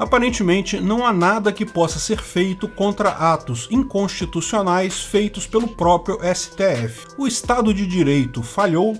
Aparentemente, não há nada que possa ser feito contra atos inconstitucionais feitos pelo próprio STF. O Estado de Direito falhou.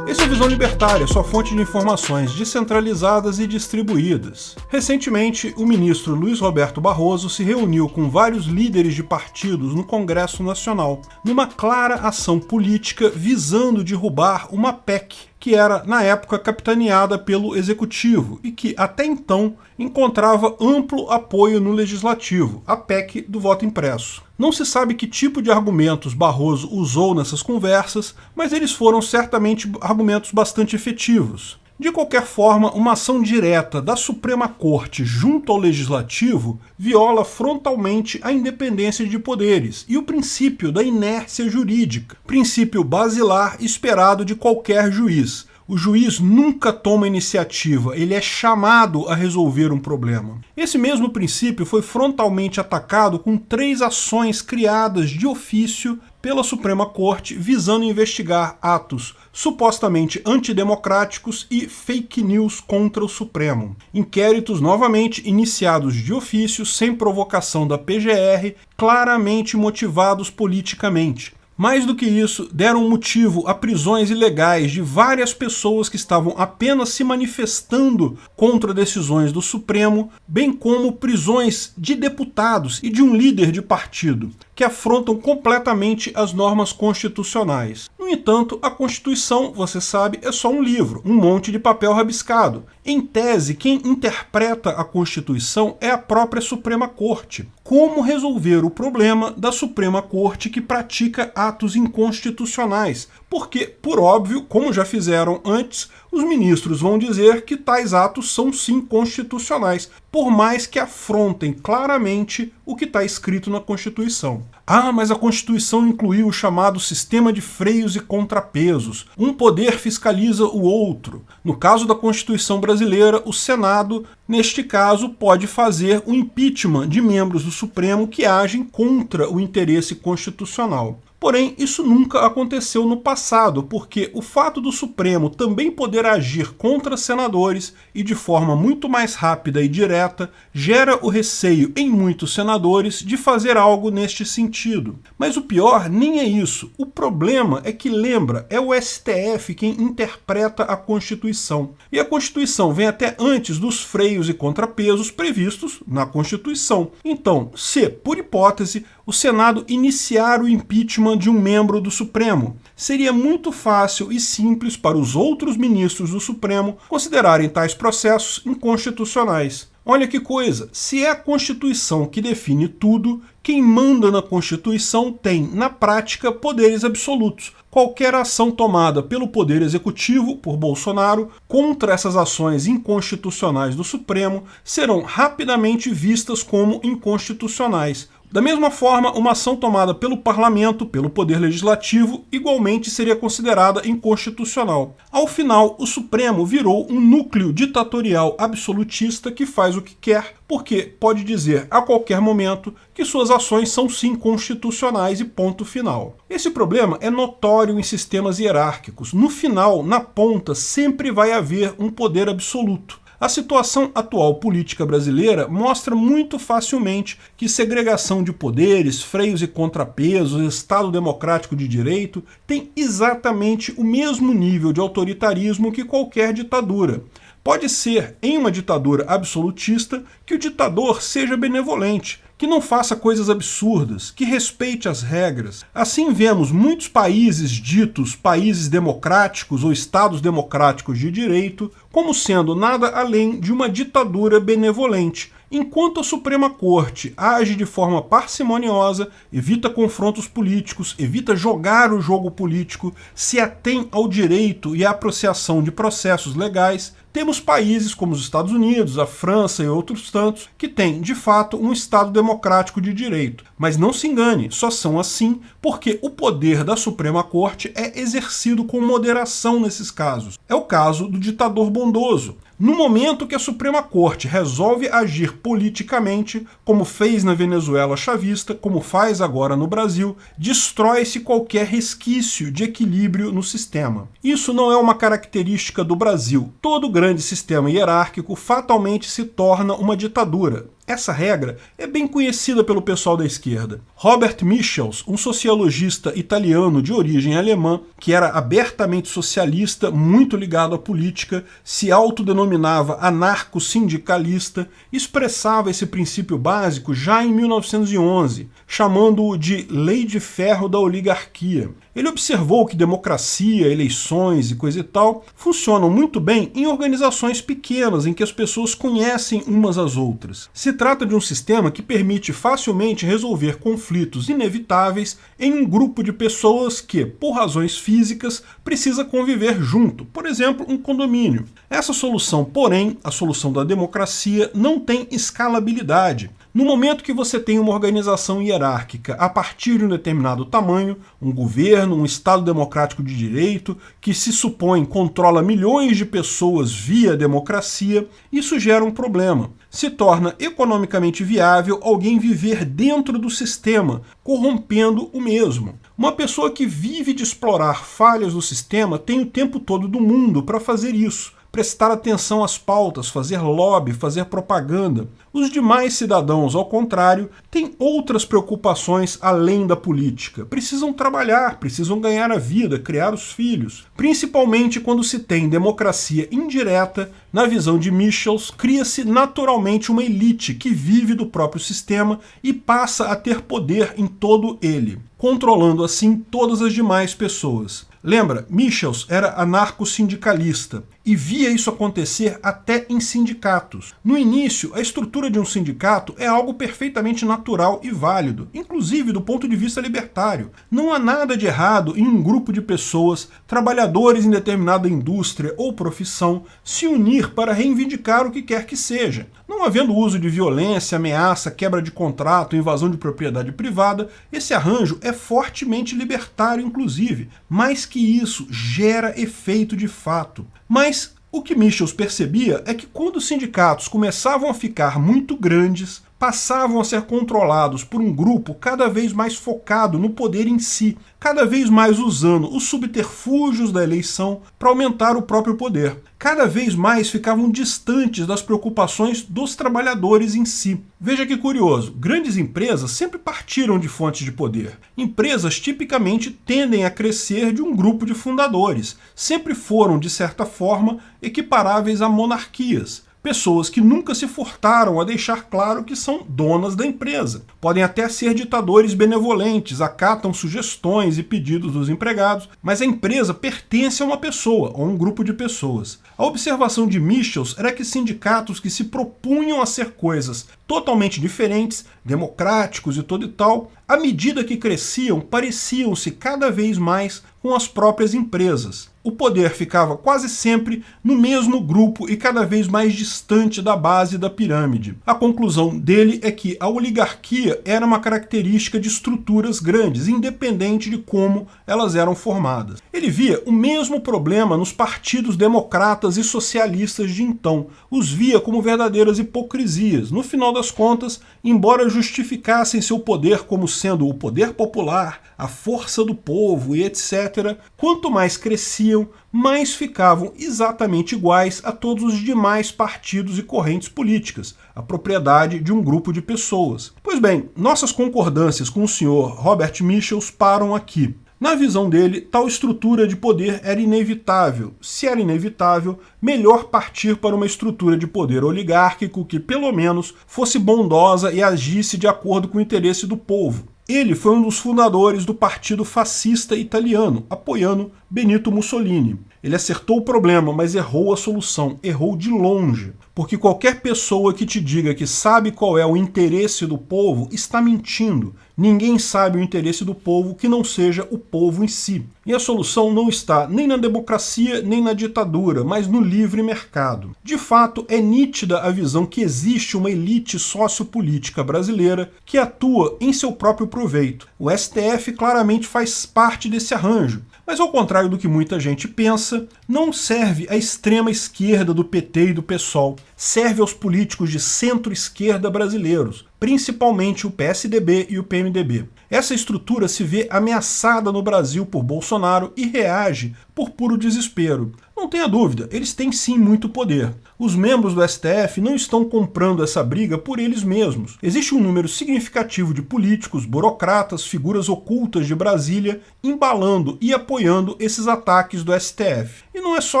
Esse é o Visão Libertária, sua fonte de informações descentralizadas e distribuídas. Recentemente, o ministro Luiz Roberto Barroso se reuniu com vários líderes de partidos no Congresso Nacional, numa clara ação política visando derrubar uma PEC, que era, na época, capitaneada pelo Executivo e que, até então, encontrava amplo apoio no Legislativo, a PEC do voto impresso. Não se sabe que tipo de argumentos Barroso usou nessas conversas, mas eles foram certamente argumentos bastante efetivos. De qualquer forma, uma ação direta da Suprema Corte junto ao Legislativo viola frontalmente a independência de poderes e o princípio da inércia jurídica, princípio basilar esperado de qualquer juiz. O juiz nunca toma iniciativa, ele é chamado a resolver um problema. Esse mesmo princípio foi frontalmente atacado com 3 ações criadas de ofício pela Suprema Corte visando investigar atos supostamente antidemocráticos e fake news contra o Supremo. Inquéritos novamente iniciados de ofício, sem provocação da PGR, claramente motivados politicamente. Mais do que isso, deram motivo a prisões ilegais de várias pessoas que estavam apenas se manifestando contra decisões do Supremo, bem como prisões de deputados e de um líder de partido, que afrontam completamente as normas constitucionais. No entanto, a Constituição, você sabe, é só um livro, um monte de papel rabiscado. Em tese, quem interpreta a Constituição é a própria Suprema Corte. Como resolver o problema da Suprema Corte que pratica atos inconstitucionais? Porque, por óbvio, como já fizeram antes, os ministros vão dizer que tais atos são sim constitucionais, por mais que afrontem claramente o que está escrito na Constituição. Ah, mas a Constituição incluiu o chamado sistema de freios e contrapesos. Um poder fiscaliza o outro. No caso da Constituição brasileira, o Senado, neste caso, pode fazer o impeachment de membros do Supremo que agem contra o interesse constitucional. Porém, isso nunca aconteceu no passado, porque o fato do Supremo também poder agir contra senadores e de forma muito mais rápida e direta gera o receio em muitos senadores de fazer algo neste sentido. Mas o pior nem é isso. O problema é que, lembra, é o STF quem interpreta a Constituição. E a Constituição vem até antes dos freios e contrapesos previstos na Constituição. Então, se, por hipótese, o Senado iniciar o impeachment de um membro do Supremo, seria muito fácil e simples para os outros ministros do Supremo considerarem tais processos inconstitucionais. Olha que coisa, se é a Constituição que define tudo, quem manda na Constituição tem, na prática, poderes absolutos. Qualquer ação tomada pelo Poder Executivo, por Bolsonaro, contra essas ações inconstitucionais do Supremo, serão rapidamente vistas como inconstitucionais. Da mesma forma, uma ação tomada pelo Parlamento, pelo Poder Legislativo, igualmente seria considerada inconstitucional. Ao final, o Supremo virou um núcleo ditatorial absolutista que faz o que quer, porque pode dizer a qualquer momento que suas ações são sim constitucionais e ponto final. Esse problema é notório em sistemas hierárquicos. No final, na ponta, sempre vai haver um poder absoluto. A situação atual política brasileira mostra muito facilmente que segregação de poderes, freios e contrapesos, Estado democrático de direito tem exatamente o mesmo nível de autoritarismo que qualquer ditadura. Pode ser, em uma ditadura absolutista, que o ditador seja benevolente, que não faça coisas absurdas, que respeite as regras. Assim vemos muitos países ditos países democráticos ou estados democráticos de direito como sendo nada além de uma ditadura benevolente, enquanto a Suprema Corte age de forma parcimoniosa, evita confrontos políticos, evita jogar o jogo político, se atém ao direito e à apreciação de processos legais, temos países como os Estados Unidos, a França e outros tantos que têm, de fato, um Estado democrático de direito. Mas não se engane, só são assim porque o poder da Suprema Corte é exercido com moderação nesses casos. É o caso do ditador bondoso. No momento que a Suprema Corte resolve agir politicamente, como fez na Venezuela chavista, como faz agora no Brasil, destrói-se qualquer resquício de equilíbrio no sistema. Isso não é uma característica do Brasil. Todo grande sistema hierárquico fatalmente se torna uma ditadura. Essa regra é bem conhecida pelo pessoal da esquerda. Robert Michels, um sociologista italiano de origem alemã, que era abertamente socialista, muito ligado à política, se autodenominava anarco-sindicalista, expressava esse princípio básico já em 1911, chamando-o de Lei de Ferro da Oligarquia. Ele observou que democracia, eleições e coisa e tal funcionam muito bem em organizações pequenas em que as pessoas conhecem umas às outras. Se trata de um sistema que permite facilmente resolver conflitos inevitáveis em um grupo de pessoas que, por razões físicas, precisa conviver junto, por exemplo, um condomínio. Essa solução, porém, a solução da democracia, não tem escalabilidade. No momento que você tem uma organização hierárquica a partir de um determinado tamanho, um governo, um Estado democrático de direito, que se supõe controla milhões de pessoas via democracia, isso gera um problema. Se torna economicamente viável alguém viver dentro do sistema, corrompendo o mesmo. Uma pessoa que vive de explorar falhas do sistema tem o tempo todo do mundo para fazer isso. Prestar atenção às pautas, fazer lobby, fazer propaganda. Os demais cidadãos, ao contrário, têm outras preocupações além da política. Precisam trabalhar, precisam ganhar a vida, criar os filhos. Principalmente quando se tem democracia indireta, na visão de Michels, cria-se naturalmente uma elite que vive do próprio sistema e passa a ter poder em todo ele, controlando assim todas as demais pessoas. Lembra, Michels era anarco-sindicalista e via isso acontecer até em sindicatos. No início, a estrutura de um sindicato é algo perfeitamente natural e válido, inclusive do ponto de vista libertário. Não há nada de errado em um grupo de pessoas, trabalhadores em determinada indústria ou profissão, se unir para reivindicar o que quer que seja. Não havendo uso de violência, ameaça, quebra de contrato, invasão de propriedade privada, esse arranjo é fortemente libertário, inclusive. Mais que isso, gera efeito de fato. Mas o que Michels percebia é que quando os sindicatos começavam a ficar muito grandes, passavam a ser controlados por um grupo cada vez mais focado no poder em si, cada vez mais usando os subterfúgios da eleição para aumentar o próprio poder. Cada vez mais ficavam distantes das preocupações dos trabalhadores em si. Veja que curioso, grandes empresas sempre partiram de fontes de poder. Empresas tipicamente tendem a crescer de um grupo de fundadores. Sempre foram, de certa forma, equiparáveis a monarquias. Pessoas que nunca se furtaram a deixar claro que são donas da empresa. Podem até ser ditadores benevolentes, acatam sugestões e pedidos dos empregados, mas a empresa pertence a uma pessoa, ou a um grupo de pessoas. A observação de Michels era que sindicatos que se propunham a ser coisas totalmente diferentes, democráticos e todo e tal, à medida que cresciam, pareciam-se cada vez mais com as próprias empresas. O poder ficava quase sempre no mesmo grupo e cada vez mais distante da base da pirâmide. A conclusão dele é que a oligarquia era uma característica de estruturas grandes, independente de como elas eram formadas. Ele via o mesmo problema nos partidos democratas e socialistas de então. Os via como verdadeiras hipocrisias. No final das contas, embora justificassem seu poder como sendo o poder popular, a força do povo e etc., quanto mais cresciam, mais ficavam exatamente iguais a todos os demais partidos e correntes políticas, a propriedade de um grupo de pessoas. Pois bem, nossas concordâncias com o senhor Robert Michels param aqui. Na visão dele, tal estrutura de poder era inevitável. Se era inevitável, melhor partir para uma estrutura de poder oligárquico que, pelo menos, fosse bondosa e agisse de acordo com o interesse do povo. Ele foi um dos fundadores do Partido Fascista Italiano, apoiando Benito Mussolini. Ele acertou o problema, mas errou a solução, errou de longe. Porque qualquer pessoa que te diga que sabe qual é o interesse do povo está mentindo. Ninguém sabe o interesse do povo que não seja o povo em si. E a solução não está nem na democracia nem na ditadura, mas no livre mercado. De fato, é nítida a visão que existe uma elite sociopolítica brasileira que atua em seu próprio proveito. O STF claramente faz parte desse arranjo. Mas ao contrário do que muita gente pensa, não serve à extrema esquerda do PT e do PSOL, serve aos políticos de centro-esquerda brasileiros, principalmente o PSDB e o PMDB. Essa estrutura se vê ameaçada no Brasil por Bolsonaro e reage por puro desespero. Não tenha dúvida, eles têm sim muito poder. Os membros do STF não estão comprando essa briga por eles mesmos. Existe um número significativo de políticos, burocratas, figuras ocultas de Brasília embalando e apoiando esses ataques do STF. E não é só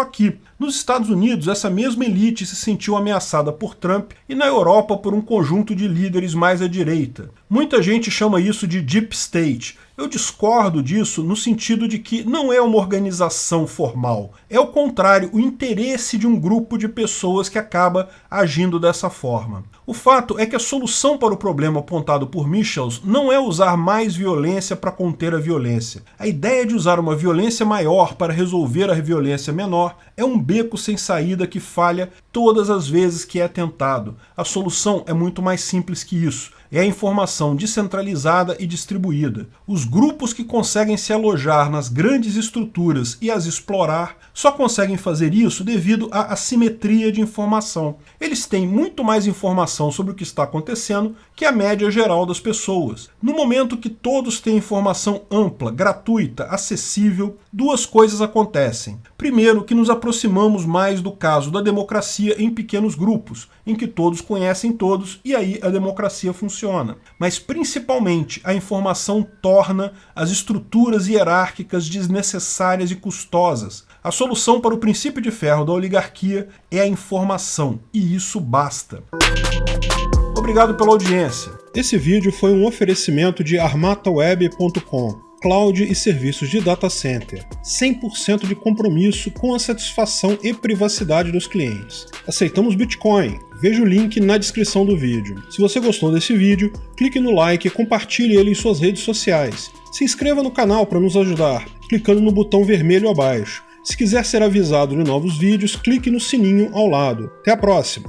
aqui. Nos Estados Unidos, essa mesma elite se sentiu ameaçada por Trump e na Europa por um conjunto de líderes mais à direita. Muita gente chama isso de Deep State. Eu discordo disso no sentido de que não é uma organização formal. É ao contrário, o interesse de um grupo de pessoas que acaba agindo dessa forma. O fato é que a solução para o problema apontado por Michels não é usar mais violência para conter a violência. A ideia de usar uma violência maior para resolver a violência menor é um beco sem saída que falha todas as vezes que é tentado. A solução é muito mais simples que isso. É a informação descentralizada e distribuída. Os grupos que conseguem se alojar nas grandes estruturas e as explorar só conseguem fazer isso devido à assimetria de informação. Eles têm muito mais informação sobre o que está acontecendo que a média geral das pessoas. No momento que todos têm informação ampla, gratuita, acessível, duas coisas acontecem. Primeiro, que nos aproximamos mais do caso da democracia em pequenos grupos, em que todos conhecem todos e aí a democracia funciona. Mas principalmente a informação torna as estruturas hierárquicas desnecessárias e custosas. A solução para o princípio de ferro da oligarquia é a informação, e isso basta. Obrigado pela audiência. Esse vídeo foi um oferecimento de armataweb.com, cloud e serviços de data center, 100% de compromisso com a satisfação e privacidade dos clientes. Aceitamos Bitcoin. Veja o link na descrição do vídeo. Se você gostou desse vídeo, clique no like e compartilhe ele em suas redes sociais. Se inscreva no canal para nos ajudar, clicando no botão vermelho abaixo. Se quiser ser avisado de novos vídeos, clique no sininho ao lado. Até a próxima!